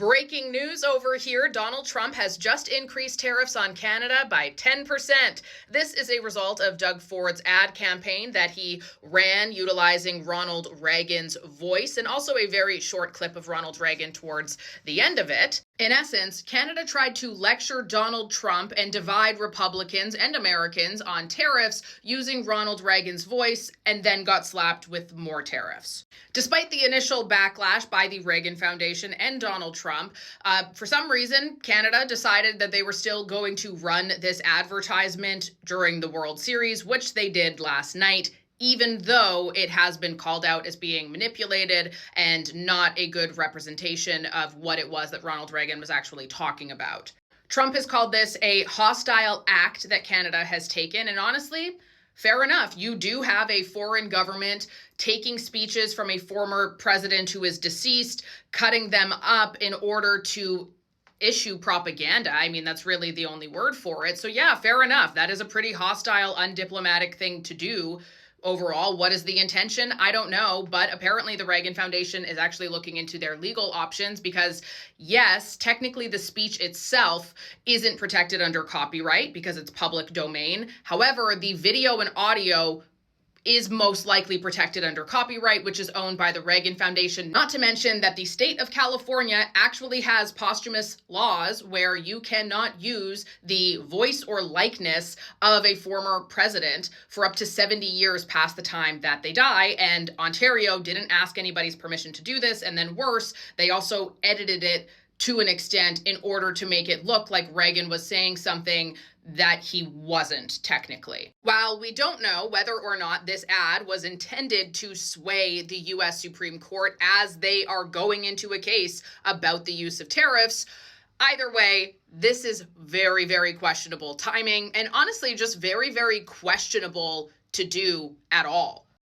Breaking news over here. Donald Trump has just increased tariffs on Canada by 10%. This is a result of Doug Ford's ad campaign that he ran utilizing Ronald Reagan's voice and also a very short clip of Ronald Reagan towards the end of it. In essence, Canada tried to lecture Donald Trump and divide Republicans and Americans on tariffs using Ronald Reagan's voice and then got slapped with more tariffs. Despite the initial backlash by the Reagan Foundation and Donald Trump, for some reason, Canada decided that they were still going to run this advertisement during the World Series, which they did last night, even though it has been called out as being manipulated and not a good representation of what it was that Ronald Reagan was actually talking about. Trump has called this a hostile act that Canada has taken, and honestly, fair enough. You do have a foreign government taking speeches from a former president who is deceased, cutting them up in order to issue propaganda. I mean, that's really the only word for it. So yeah, fair enough. That is a pretty hostile, undiplomatic thing to do. Overall, what is the intention? I don't know, but apparently the Reagan Foundation is actually looking into their legal options because, yes, technically the speech itself isn't protected under copyright because it's public domain. However, the video and audio is most likely protected under copyright, which is owned by the Reagan Foundation. Not to mention that the state of California actually has posthumous laws where you cannot use the voice or likeness of a former president for up to 70 years past the time that they die. And Ontario didn't ask anybody's permission to do this. And then worse, they also edited it to an extent in order to make it look like Reagan was saying something that he wasn't technically. While we don't know whether or not this ad was intended to sway the U.S. Supreme Court as they are going into a case about the use of tariffs, either way, this is very, very questionable timing and honestly just very, very questionable to do at all.